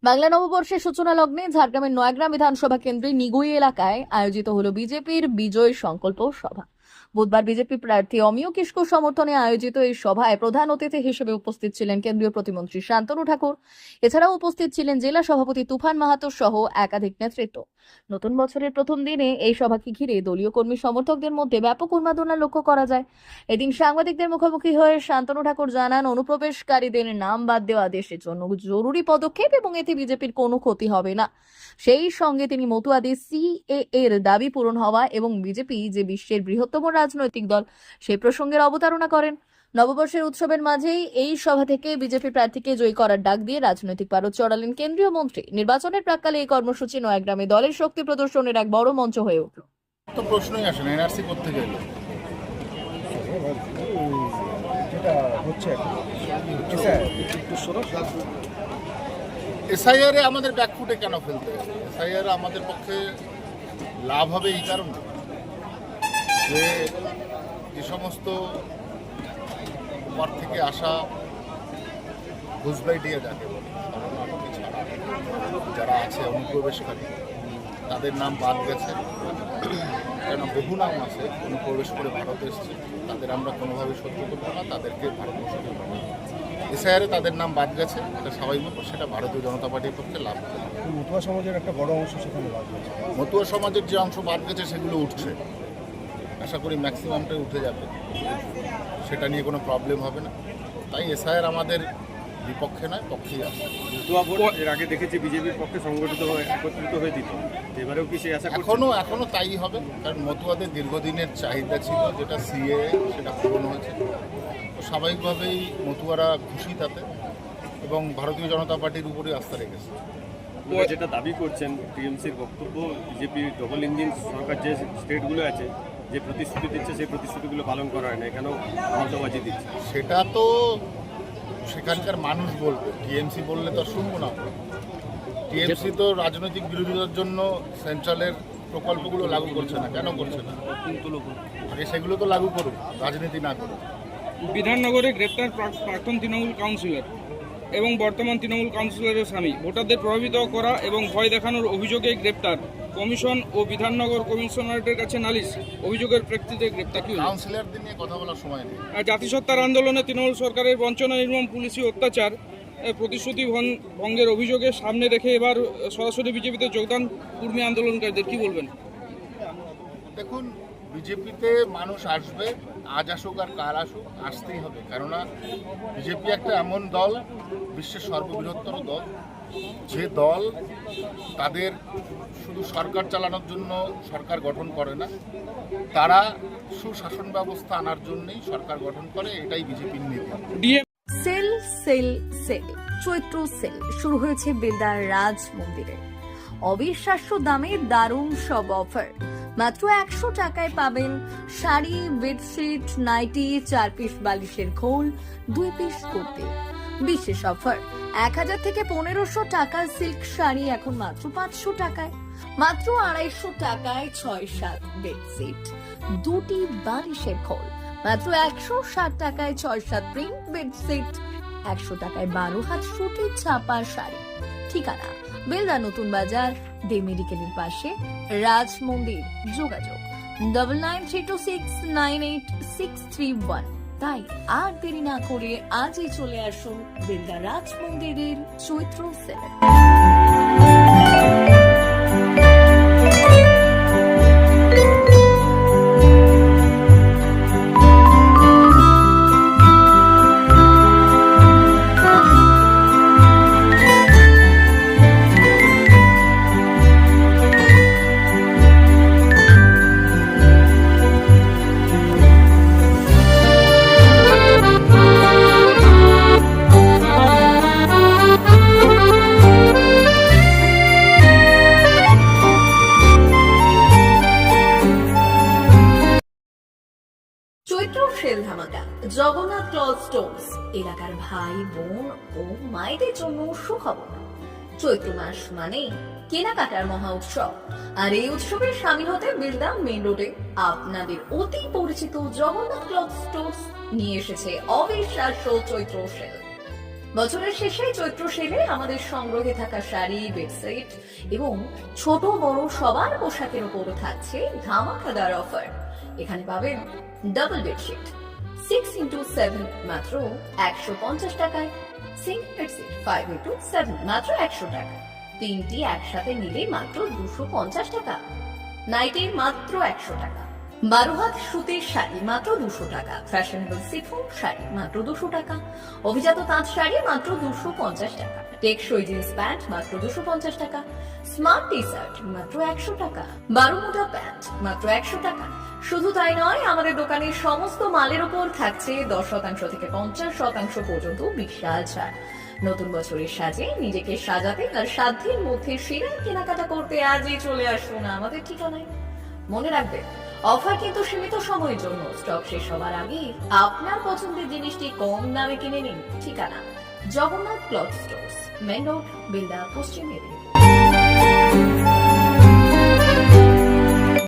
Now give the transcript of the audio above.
বাংলা নববর্ষের সূচনা লগ্নে ঝাড়গ্রামের নয়াগ্রাম বিধানসভা কেন্দ্রের নিগুই এলাকায় আয়োজিত হলো বিজেপির বিজয় সংকল্প সভা। বুধবার বিজেপি প্রার্থী অমিয় কিস্কুর সমর্থনে আয়োজিত এই সভায় প্রধান অতিথি হিসেবে উপস্থিত ছিলেন কেন্দ্রীয় প্রতিমন্ত্রী শান্তনু ঠাকুর। এছাড়াও উপস্থিত ছিলেন জেলা সভাপতি তুফান মাহাতো সহ একাধিক নেতৃত্ব। নতুন বছরের প্রথম দিনে এই সভাকে ঘিরে দলীয় কর্মী সমর্থকদের মধ্যে ব্যাপক উন্মাদনা লক্ষ্য করা যায়। এদিন সাংবাদিকদের মুখোমুখি হয়ে শান্তনু ঠাকুর জানান, অনুপ্রবেশকারীদের নাম বাদ দেওয়া দেশের জন্য জরুরি পদক্ষেপ এবং এতে বিজেপির কোনো ক্ষতি হবে না। সেই সঙ্গে তিনি মতুয়াদি সিএএ এর দাবি পূরণ হওয়া এবং বিজেপি যে বিশ্বের বৃহত্তম রাজনৈতিক দল সেই প্রসঙ্গের অবতারণা করেন। নববর্ষের উৎসবের মাঝেই এই সভা থেকে বিজেপি প্রার্থীকে জয়ী করার ডাক দিয়ে রাজনৈতিক পারদ চড়ালেন কেন্দ্রীয় মন্ত্রী। নির্বাচনের প্রাক্কালে এই কর্মসূচি নয়াগ্রামে দলের শক্তি প্রদর্শনের এক বড় মঞ্চ হয়ে উঠল। তো প্রশ্নই আসে না, এনআরসি করতে গেলে এসআইআর আমাদের ব্যাকফুটে কেন ফেলতে হবে? এসআইআর আমাদের পক্ষে লাভ হবে এই কারণে যে সমস্ত পর থেকে আসা ঘুষবাইটিয়া যাকে বলে শরণার্থী ছাড়া যারা আছে অনুপ্রবেশকারী তাদের নাম বাদ গেছে। কেন বহু নাম আছে অনুপ্রবেশ করে ভারতে এসছে, তাদের আমরা কোনোভাবে সহ্য করবো না, তাদেরকে ভারতবর্ষ করবো না। এসআইআরে তাদের নাম বাদ গেছে, এটা স্বাভাবিক ব্যাপার, সেটা ভারতীয় জনতা পার্টির পক্ষে লাভ হবে। মতুয়া সমাজের একটা বড় অংশ সেখানে বাদ গেছে। মতুয়া সমাজের যে অংশ বাদ গেছে সেগুলো উঠছে, আশা করি ম্যাক্সিমামটাই উঠে যাবে, সেটা নিয়ে কোনো প্রবলেম হবে না। তাই এসআইআর আমাদের বিপক্ষে নয়, পক্ষেই আছে। মতুয়া ভোট এর আগে দেখেছি বিজেপির পক্ষে সংগঠিত হয়ে একত্রিত হয়ে দিত, এবারেও কি সেই আশা করছেন? এখনো তাই হবে, কারণ মতুয়াদের দীর্ঘদিনের চাহিদা ছিল যেটা সিএএ, সেটা পূরণ হয়েছে। তো স্বাভাবিকভাবেই মতুয়ারা খুশি তাতে এবং ভারতীয় জনতা পার্টির উপরেই আস্থা রেখেছে। যেটা দাবি করছেন টিএমসির বক্তব্য, বিজেপি ডবল ইঞ্জিন সরকার যে স্টেটগুলো আছে যে প্রতিশ্রুতি দিচ্ছে সেই প্রতিশ্রুতিগুলো পালন করা হয় না, এখানেও মমতাবাজি দিচ্ছে। সেটা তো সেখানকার মানুষ বলবে, টিএমসি বললে তো শুনবো না। টিএমসি তো রাজনৈতিক বিরোধিতার জন্য সেন্ট্রালের প্রকল্পগুলো লাগু করছে না, কেন করছে না? আগে সেগুলো তো লাগু করুক, রাজনীতি না করুক। বিধাননগরে গ্রেপ্তার প্রাক্তন তৃণমূল কাউন্সিলর এবং বর্তমান তৃণমূল কাউন্সিলরের স্বামী, ভোটারদের প্রভাবিত করা এবং ভয় দেখানোর অভিযোগে গ্রেপ্তার। কমিশন ও বিধাননগর কমিশনারেটের কাছে নালিশ, অভিযোগের প্রেক্ষিতে গ্রেপ্তার। কি কাউন্সিলরদের নিয়ে কথা বলার সময় নেই। জাতিসত্তার আন্দোলনে তৃণমূল সরকারের বঞ্চনা, নির্মম পুলিশি অত্যাচার, প্রতিশ্রুতি ভঙ্গের অভিযোগে সামনে রেখে এবার সরাসরি বিজেপিতে যোগদান কর্মী আন্দোলনকারীদের, কি বলবেন? দেখুন, বিজেপিতে মানুষ আসবে, আজ আসুক আর কাল আসুক, আসতেই হবে। কেননা বিজেপি একটা এমন দল, বিশ্বের সর্ববৃহত্তর দল, যে দল তাদের শুধু সরকার চালানোর জন্য সরকার গঠন করে না, তারা সুশাসন ব্যবস্থা আনার জন্যই সরকার গঠন করে। এটাই বিজেপির নীতি। সেল সেল সেল চৈত্র সেল শুরু হয়েছে বেলদার রাজ মন্দিরে। অবিশ্বাস্য দামে দারুণ সব অফার। মাত্র 100 টাকায় পাবেন শাড়ি, বেডশিট, নাইটি, 4 পিস বালিশের খোল, 2 পিস কুর্তি। বিশেষ অফার, 1000 থেকে 1500 টাকার সিল্ক শাড়ি এখন মাত্র 500 টাকায়। মাত্র 250 টাকায় 6-7 বেডশিট, 2টি বালিশের খোল। মাত্র 160 টাকায় 6-7 প্রিন্ট বেডশিট, 100 টাকায় 12 হাত সুতির ছাপা শাড়ি। ঠিকানা বেলদা নতুন বাজার, দে মেডিকেলের পাশে, রাজ মন্দির। যোগাযোগ 9932698631। তাই আর দেরি না করে আজই চলে আসুন বেলদা রাজ মন্দিরের চৈত্র সেলে। চৈত্র সেল ধামাকা জগন্নাথ ক্লথ স্টোরস, এলাকার ভাই বোন ও মায়েদের জন্য সুখবর। চৈত্র মাস মানে কেনাকাটার মহা উৎসব, আর এই উৎসবে সামিল হতে বেলদা মেইন রোডে আপনাদের অতি পরিচিত জগন্নাথ ক্লথ স্টোরস নিয়ে এসেছে অবিশ্বাস্য চৈত্র সেল। বছরের শেষে চৈত্র সেলে আমাদের সংগ্রহে থাকা শাড়ি, বেডশিট এবং ছোট বড় সবার পোশাকের উপর থাকছে ধামাকাদার অফার। এখানে পাবেন ডাবল বেডশিট 6x7 মাত্র 150 টাকায়, সিঙ্গেল বেডশিট 5x7 মাত্র 100 টাকা, তিনটি একসাথে নিলে মাত্র 250 টাকা, নাইটি মাত্র 100 টাকা, 12 হাত সুতির শাড়ি মাত্র 200 টাকা, ফ্যাশনেবল সিফন শাড়ি মাত্র 200 টাকা, অভিজাত তাঁত শাড়ি মাত্র 250 টাকা, টেকসই জিন্স প্যান্ট মাত্র 250 টাকা, স্মার্ট টি শার্ট মাত্র 100 টাকা, বারোমুটা প্যান্ট মাত্র 100 টাকা। শুধু তাই নয়, আমাদের দোকানের সমস্ত মালের উপর থাকছে 10% থেকে 50% পর্যন্ত বিশাল ছাড়। নতুন বছরের সাজে নিজেকে সাজাতে আর সাধ্যের মধ্যে সেরা কেনাকাটা করতে আজই চলে আসুন আমাদের ঠিকানায়। মনে রাখবেন, অফার কিন্তু সীমিত সময়ের জন্য। স্টক শেষ হবার আগে আপনার পছন্দের জিনিসটি কম দামে কিনে নিন। ঠিকানা Jagannath cloth stores, main road, Belda, Paschim Medinipur.